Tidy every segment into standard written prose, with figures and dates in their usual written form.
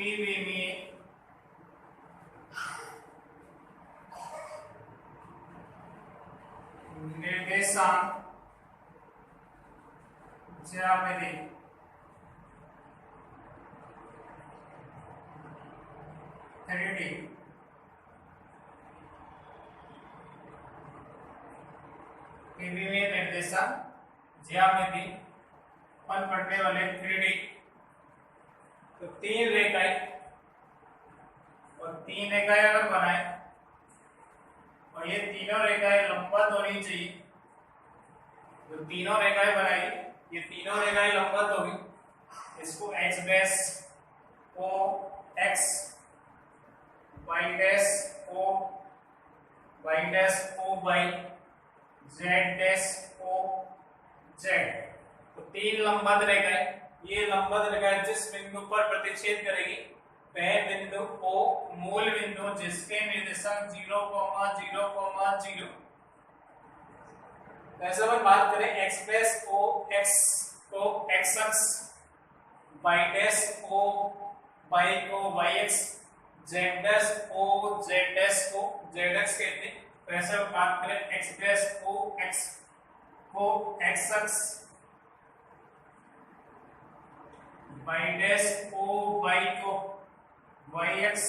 PV में निर्देशांक ज्यामिति थ्री पीवी में निर्देशांक ज्यामिति अपन पढ़ने वाले 3D। तो तीन रेखाएं और तीन रेखाएं अगर बनाए और ये तीनों रेखाएं लंबवत होनी चाहिए, तो तीनों रेखाएं बनाई, ये तीनों रेखाएं लंबवत होगी। इसको x dash O x, y dash O y, z dash O z। तो तीन लंबवत रेखाएं, ये लंबवत रेखाएं जिस बिंदु पर प्रतिच्छेद करेगी वह बिंदु O मूल बिंदु जिसके निर्देशांक 0, 0, 0। ऐसे अपन बात करें x डैश ओ x को x अक्ष, y डैश ओ y को y अक्ष, z dash O z dash को z अक्ष कहते हैं। तो ऐसे बात करें x डैश ओ x को x अक्ष, y डैश ओ y को y अक्ष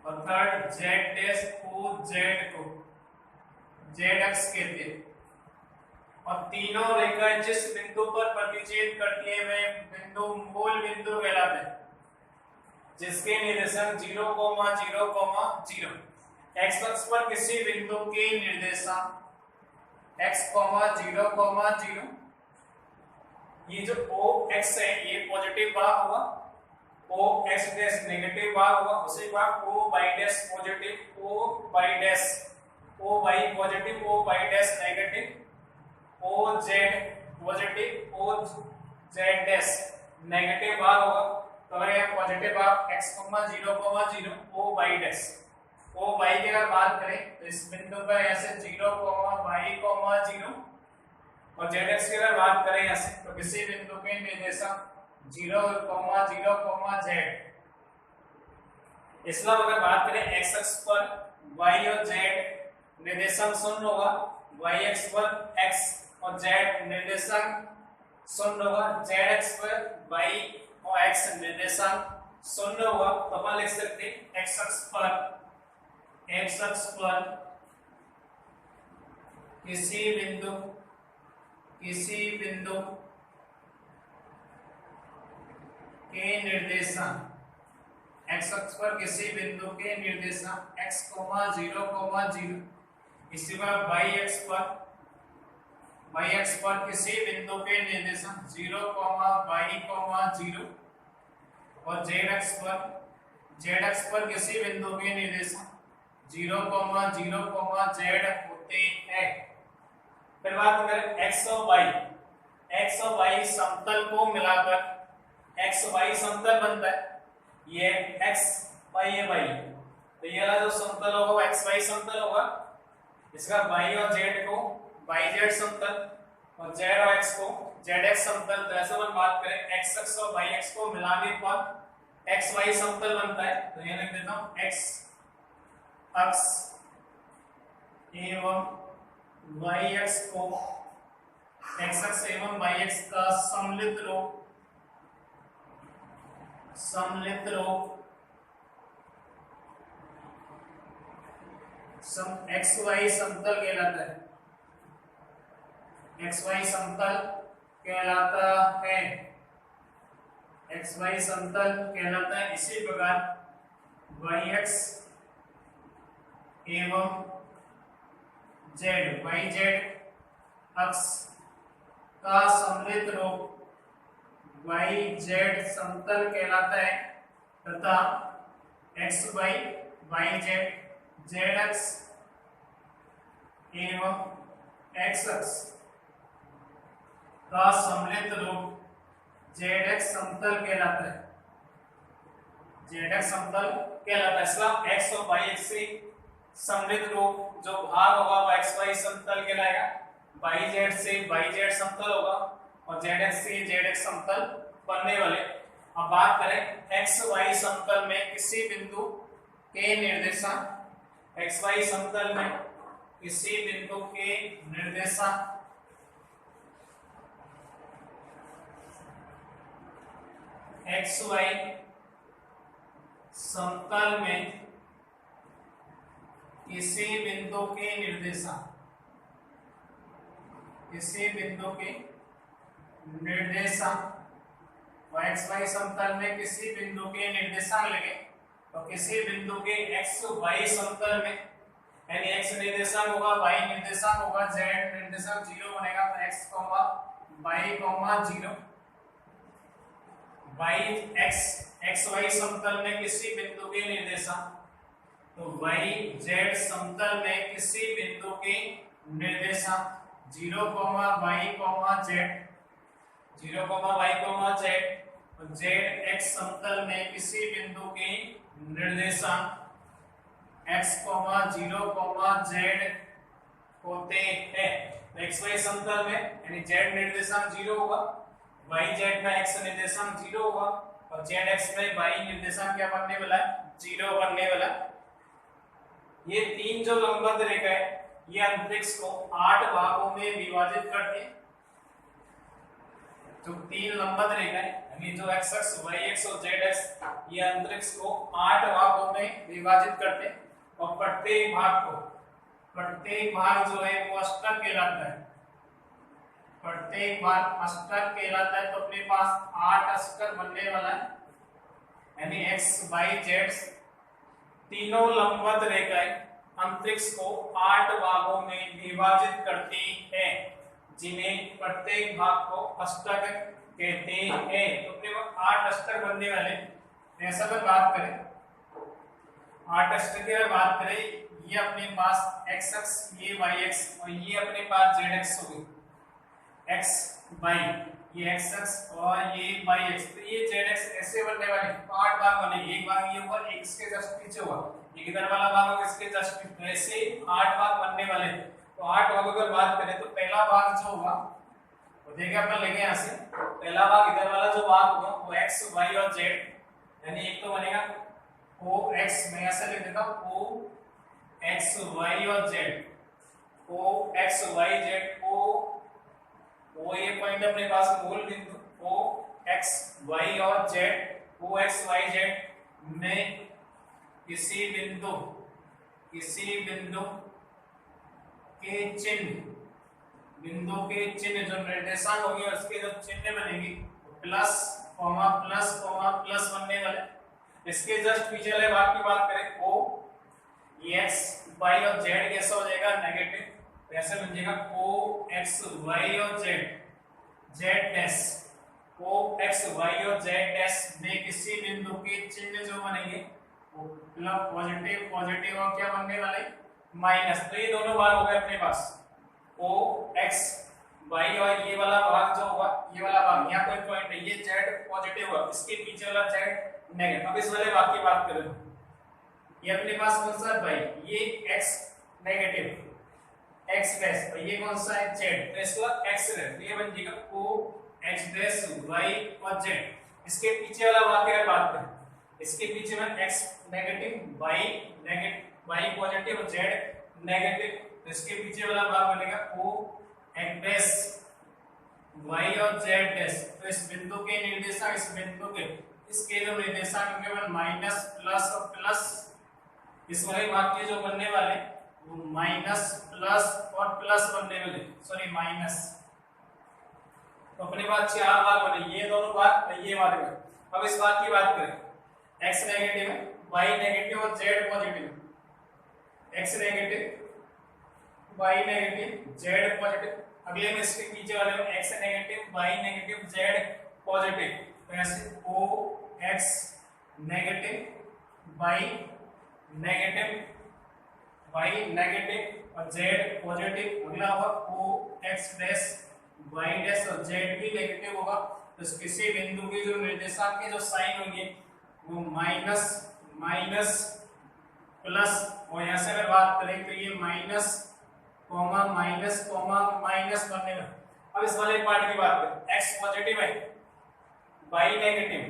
और third z dash O z को z अक्ष कहते हैं। और तीनों रेखाएं जिस बिंदु पर प्रतिच्छेद करती है वह बिंदु मूल बिंदु कहलाता है जिसके निर्देशांक 0, 0, 0। x अक्ष पर किसी बिंदु के निर्देशांक x, 0, 0, ये जो o x है ये पॉजिटिव भाग होगा, o x डैश नेगेटिव भाग होगा, उसी भाग o y dash positive, o y dash o y positive, o y dash negative, o z positive, o z dash negative भाग होगा। तो अगर ये पॉजिटिव भाग x, 0, 0, o y dash, o y की अगर बात करें तो इस बिंदु पर ऐसे 0, y, 0 और z अक्ष की अगर बात करें यहाँ से तो किसी बिंदु के निर्देशांक 0, 0, z। इसलिए अगर बात करें x अक्ष पर y और z निर्देशांक शून्य होगा, y अक्ष पर x और z निर्देशांक शून्य होगा, z अक्ष पर y और x निर्देशांक शून्य होगा। तो अपन लिख सकते हैं x अक्ष पर किसी बिंदु के निर्देशांक x अक्ष पर किसी बिंदु के निर्देशांक x, 0, 0। इसी बार y अक्ष पर किसी बिंदु के निर्देशांक 0, y, 0 और z अक्ष पर किसी बिंदु के निर्देशांक 0, 0, z होते हैं। फिर बात करें x और y समतल को मिलाकर x y समतल बनता है, ये x y है y, तो ये जो समतल होगा वो x y समतल होगा। इसका y और z को y z समतल और z और x को z x समतल। तो ऐसे हम बात करें x अक्ष और y अक्ष को मिलाने पर x y समतल बनता है। तो ये लिख देता हूं x अक्ष एवं y अक्ष को x अक्ष एवं y अक्ष का सम्मिलित रूप xy समतल कहलाता है, xy समतल कहलाता है, xy समतल कहलाता है। इसी प्रकार y अक्ष एवं yz अक्ष का सम्मिलित रूप yz समतल कहलाता है तथा xy yz z अक्ष एवं x अक्ष का सम्मिलित रूप zx समतल कहलाता है, zx समतल कहलाता है। इसका x और y अक्ष से सम्मिलित रूप जो भाग होगा वो xy समतल कहलाएगा, yz से yz समतल होगा और zx से zx समतल बनने वाले। अब बात करें एक्स वाई समतल में किसी बिंदु के निर्देशांक, एक्स वाई समतल में किसी बिंदु के निर्देशांक एक्स वाई समतल में किसी बिंदु के निर्देशांक, किसी बिंदु के निर्देशांक एक्स वाई समतल में किसी बिंदु के निर्देशांक लगे तो किसी बिंदु के एक्स वाई समतल में, यानी एक्स निर्देशांक होगा, वाई निर्देशांक होगा, जेड निर्देशांक 0 बनेगा तो x comma y comma 0, y x y समतल में किसी बिंदु के निर्देशांक तो वाई जेड समतल में किसी बिंदु के निर्देशांक 0 वाई जेड, 0 वाई जेड, और जेड एक्स समतल में किसी बिंदु के निर्देशांक x, 0, z होते हैं। एक्स वाई समतल में यानी z निर्देशांक 0 होगा, y z में x निर्देशांक 0 होगा और z x में y निर्देशांक क्या बनने वाला है, 0 बनने वाला। ये तीन जो लंबवत रेखा है ये अंतरिक्ष को 8 भागों में विभाजित करते हैं। जो तीन लंबवत रेखा है यानी जो x अक्ष, y अक्ष और z अक्ष ये अंतरिक्ष को 8 भागों में विभाजित करते हैं और प्रत्येक भाग जो है वो अष्टक कहलाता है, प्रत्येक भाग अष्टक कहलाता है। तो अपने पास 8 अष्टक बनने वाला है, यानी x y z तीनों लंबवत रेखाएं अंतरिक्ष को 8 भागों में विभाजित करती है, जिन्हें प्रत्येक भाग को अष्टक कहते हैं। तो अपने पास 8 अष्टक बनने वाले। ऐसा अगर बात करें 8 अष्टक की अगर बात करें, ये अपने पास x अक्ष, ये y अक्ष और ये अपने पास z अक्ष होगी, x y ये x अक्ष और ये y अक्ष। तो ये z अक्ष ऐसे बनने वाले 8 भाग बनेंगे। एक भाग ये होगा, एक इसके जस्ट पीछे होगा, ये किधर वाला भाग होगा, इसके जस्ट पीछे। ऐसे 8 भाग बनने वाले। तो 8 भागों की बात करें तो पहला भाग जो होगा वो देखिए अपन लेंगे यहाँ से, पहला भाग इधर वाला जो भाग होगा वो x y और z, यानी एक तो बनेगा o x, मैं ऐसे लिख देता हूँ o x y और z, o x y z, o ये पॉइंट अपने पास मूल बिंदु o x y और z, o x y z में किसी बिंदु के चिन्ह, बिंदु के चिन्ह जो निर्देशांक होंगे उसके जो चिन्ह बनेंगे प्लस कॉमा प्लस बनने वाले। इसके जस्ट पीछे वाले भाग की बात करें o x y और z कैसा हो जाएगा, नेगेटिव, ऐसे बन जाएगा o x y और z dash, o x y और z डैश में किसी बिंदु के चिन्ह जो बनेंगे वो प्लस पॉजिटिव और क्या बनने वाले, माइनस। तो ये दोनों भाग हो गए अपने पास o x y और ये वाला भाग जो होगा, ये वाला भाग यहाँ कोई पॉइंट है, ये z पॉजिटिव होगा, इसके पीछे वाला z नेगेटिव। अब इस वाले भाग की बात करें, ये अपने पास कौन सा है, ये x नेगेटिव x डैश और ये कौन सा है, z, तो इसका x है, ये बन जाएगा o x डैश y और z। इसके पीछे वाला भाग की अगर बात करें, इसके पीछे में x नेगेटिव y पॉजिटिव और z नेगेटिव, तो इसके पीछे वाला भाग बनेगा o x डैश y और z डैश। तो इस बिंदु के निर्देशांक, इस बिंदु के इसके जो निर्देशांक होंगे माइनस प्लस और प्लस, इस वाले भाग के जो बनने वाले वो माइनस प्लस और प्लस बनने वाले, सॉरी माइनस। तो अपने पास 4 भाग बने, ये दोनों भाग और ये वाले भाग। अब इस भाग की बात करें, x नेगेटिव है, y नेगेटिव और z positive, x negative y negative z positive. अगले में इसके पीछे वाले में x negative y negative z positive, तो ऐसे o x negative y negative और z पॉजिटिव। अगला होगा o x dash y dash और z भी नेगेटिव होगा। तो किसी बिंदु के जो निर्देशांक के जो साइन होंगे वो माइनस प्लस, और यहाँ से अगर बात करें तो ये माइनस बनने में। अब इस वाले पार्ट की बात करें, x पॉजिटिव है y नेगेटिव,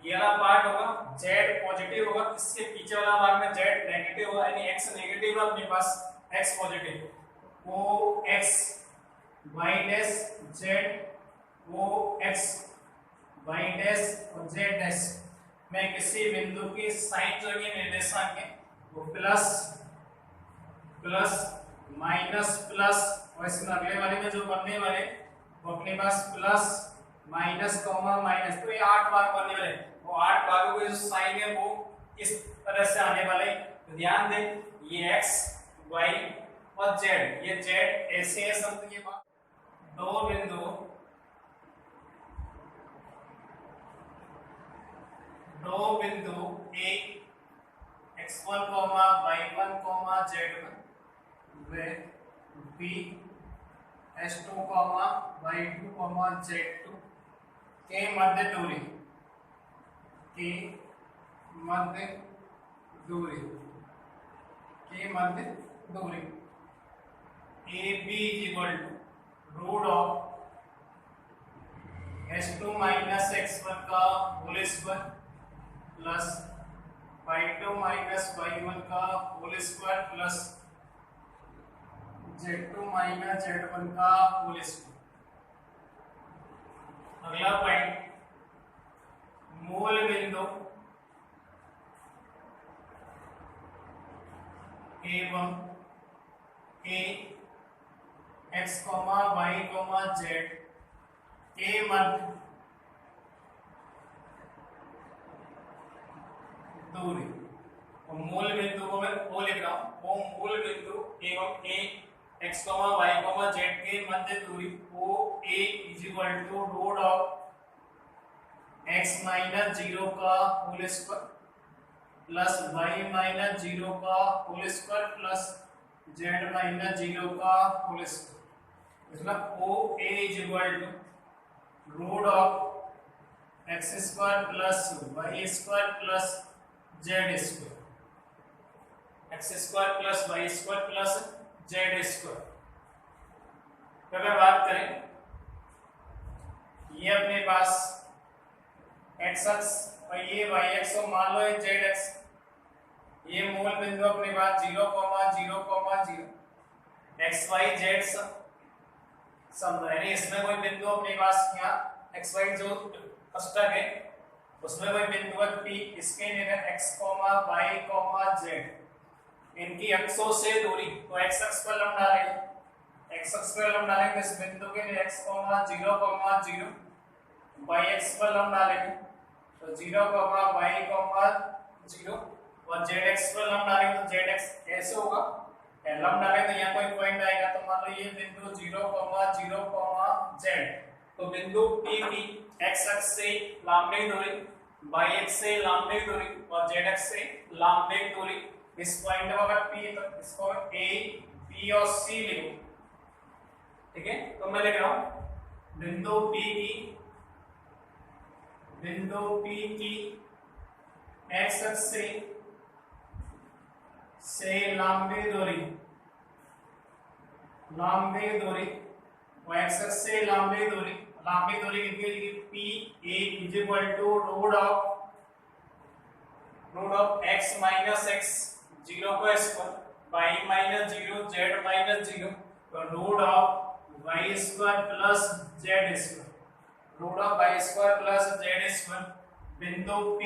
ये वाला पार्ट होगा z पॉजिटिव होगा, इसके पीछे वाला भाग में z नेगेटिव होगा, यानी x नेगेटिव है अपने पास, x पॉजिटिव, वो x y डैश z, वो x y डैश और z डैश में किसी बिंदु की साइन जो है निर्देशांक है वो प्लस प्लस माइनस प्लस, और इसमें अगले वाले में जो बनने वाले वो अपने पास प्लस माइनस कॉमा माइनस, तो ये 8 भाग बनने वाले, वो 8 भागों के जो साइन है वो इस तरह से आने वाले। तो ध्यान दें ये x y और z, ये z ऐसे है शब्द के बाद दो बिंदु a x1 y1 z1 व b s2 y2 z2 के मध्य दूरी AB equal to root of s2 minus x1 का whole square plus y2 minus y1 का whole square plus z2 minus z1 का होल स्क्वायर। अगला पॉइंट, मूल बिंदु एवं a x, y, z के मध्य दूरी, और मूल बिंदु को मैं ओ लिख रहा हूं, वो मूल बिंदु एवं a x, y, z के मध्य दूरी O a is equal to root of x minus 0 का whole square plus y minus 0 का whole square plus z minus 0 का होल स्क्वायर। मतलब O a is equal to root of x square plus y square plus z square, x square plus y square plus z square. अगर बात करें ये अपने पास x अक्ष और ये y अक्ष, और मान लो ये z अक्ष, ये मूल बिंदु अपने पास 0, 0, 0 x y z सब यानी इसमें कोई बिंदु अपने पास यहाँ x y जो अष्टक है उसमें कोई बिंदु है P, इसके जगह x, y, z इनकी अक्षों से दूरी, तो x अक्ष पर लंब डालेंगे, x अक्ष पर लंब डालेंगे इस बिंदु के लिए x, 0, 0, y अक्ष पर लंब डालेंगे तो 0, y, 0, और z अक्ष पर लंब डालेंगे तो z अक्ष कैसे होगा, लंब डालेंगे तो यहाँ कोई पॉइंट आएगा, तो मान लो ये बिंदु 0, 0, z, तो बिंदु P की x अक्ष से लंबी दूरी, y अक्ष से लंबी दूरी और z अक्ष से लंबी दूरी, इस पॉइंट को अगर P तो इसको A, B और C लिखो, ठीक है। तो मैं लिख रहा हूं बिंदु P की x अक्ष से लंबी दूरी और x अक्ष से लंबी दूरी कितनी होगी, P A is equal to root of x minus x 0 का square, y minus 0, z minus 0, तो root of y square plus z square, root of y square plus z square. बिंदु P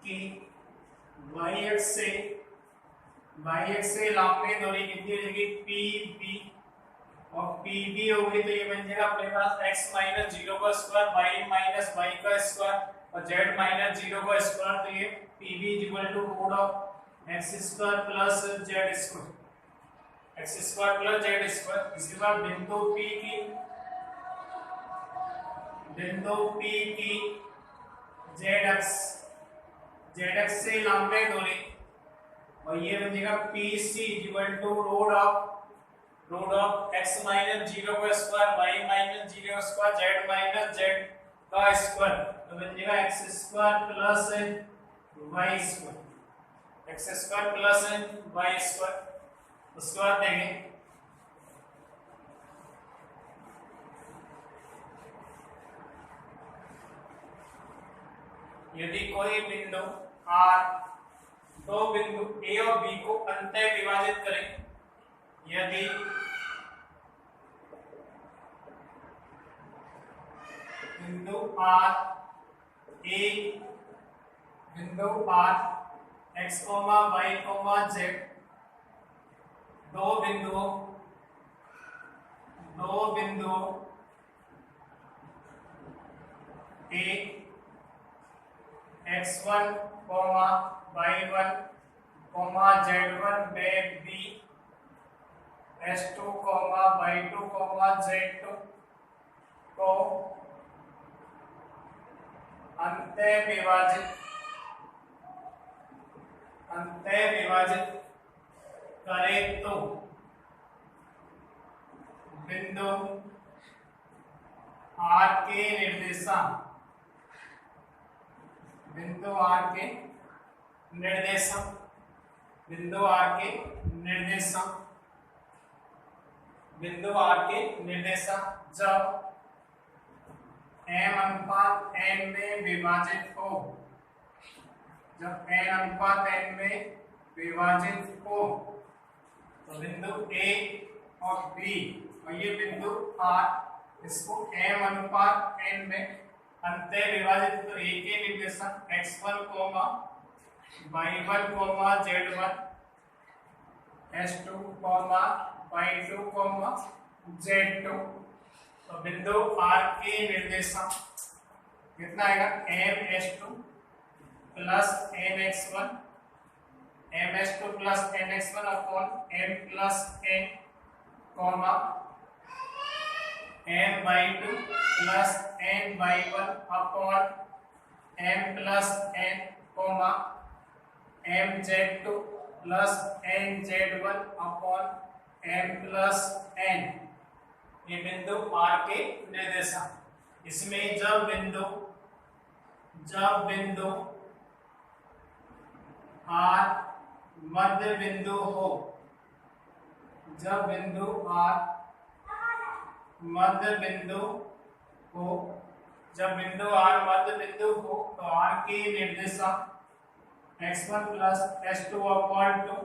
की y अक्ष से लंबी दूरी कितनी हो जाएगी, PB, और PB होगी तो ये बन जाएगा अपने पास x माइनस 0 का स्क्वायर, y माइनस y का स्क्वायर और z माइनस 0 का स्क्वायर, तो ये PB is equal to root of x square plus z square, x square plus z square. इसके बाद बिंदु P की z अक्ष से लंबी दूरी, और ये बन जाएगा PC is equal to root of x minus 0 का स्क्वायर, y माइनस 0 का स्क्वायर, z माइनस z का स्क्वायर, तो बन जाएगा x square plus y square, x square plus y square. उसके बाद देखें यदि कोई बिंदु R दो बिंदु A और B को अंतः विभाजित करे, यदि बिंदु R A बिंदु R x, y, z दो बिंदुओं A x1, y1, z1 में B s2, y2, z2 को अंतः विभाजित करे तो बिंदु R के निर्देशांक जब m अनुपात n में विभाजित हो, तो बिंदु A और B और ये बिंदु R, इसको m अनुपात n में अंतः विभाजित, तो A के निर्देशांक x1, y1, z1, s2, y2, z2, तो बिंदु R के निर्देशांक कितना आएगा, ms2 plus nx1 upon m plus n, my2 plus ny1 upon m plus n, mz2 plus nz1 upon m plus n। ये बिंदु R के निर्देशांक। इसमें जब बिंदु R मध्य बिंदु हो, तो R के निर्देशांक x1 plus s2 upon 2,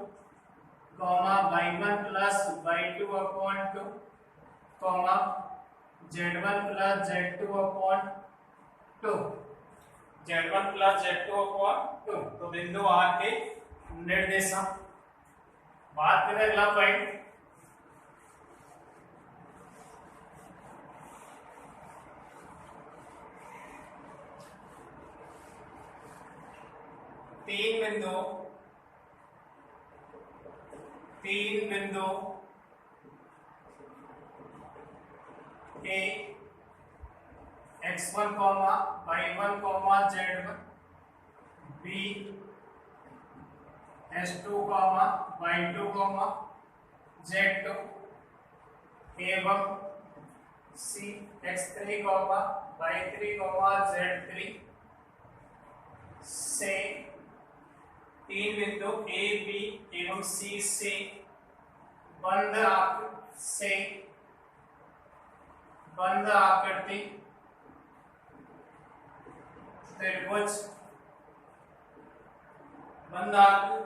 y1 plus y2 upon 2, z1 plus z2 upon 2, तो बिंदु R के निर्देशांक। बात करें अगला पॉइंट, तीन बिंदु A x1, y1, z1, B s2, y2, z2 एवं C x3, y3, z3 से तीन बिंदु A, B एवं C से बंद आकृति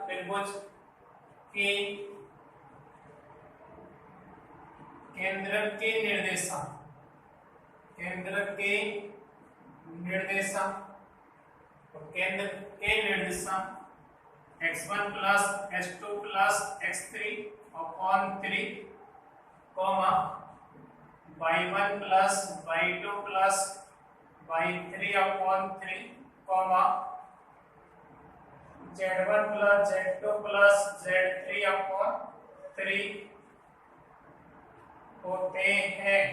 त्रिभुज के केंद्र के निर्देशांक x1 plus s2 plus x3 upon 3, y1 plus y2 plus y3 upon 3, z1 plus z2 plus z3 upon 3 होते हैं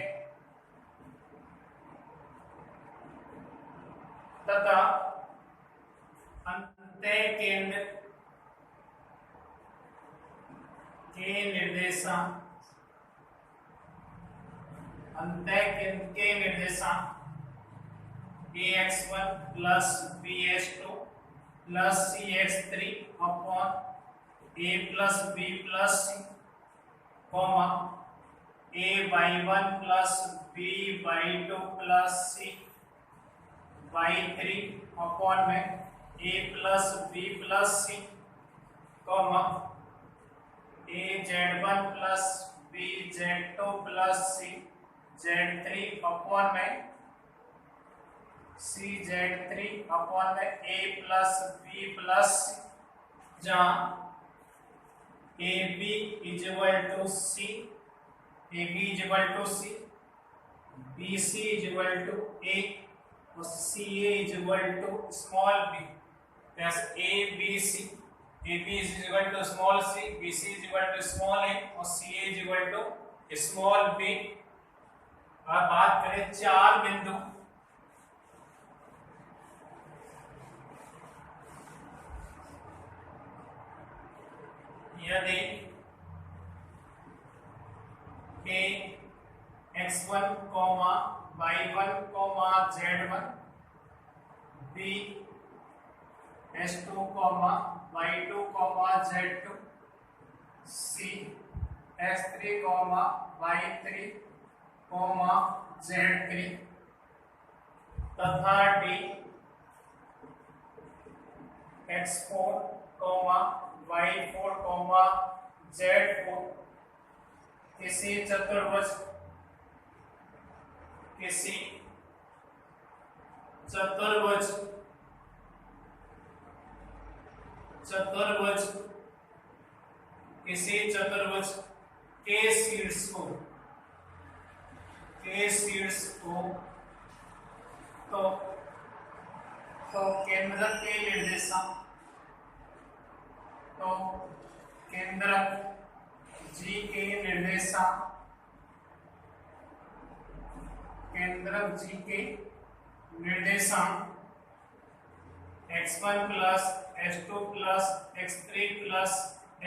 तथा अंतः केंद्र के निर्देशांक ax1 plus bs2 plus cx3 upon a plus b plus c, a y1 plus b y2 plus c, y3 upon में a plus b plus c comma a z1 plus b z2 plus c z3 upon में c z3 upon में a plus b plus जहाँ ab equal to c ab equal to c bc equal to a और ca equal to small b plus abc ab is equal to small c bc is equal to small a और ca is equal to small b। अब बात करें चार बिंदु यदि a x1 y1 z1 b s2 y2 z2 c x3 y3 z3 तथा d x4 y4 z4 किसी चतुर्भुज के शीर्ष को तो केंद्रक के निर्देशांक केंद्रक G के निर्देशांक x1 plus x2 plus x3 plus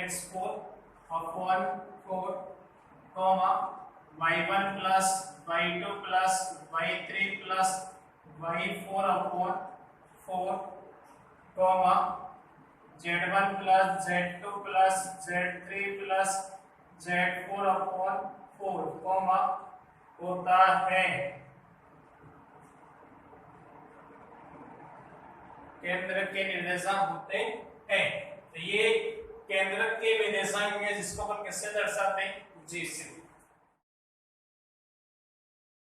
x4 upon 4 y1 plus y2 plus y3 plus y4 upon 4 z1 plus z2 plus z3 plus z4 upon 4 होता है केंद्र के निर्देशांक होते हैं। तो ये केंद्र के निर्देशांक है जिसको अपन किससे दर्शाते हैं, जी से।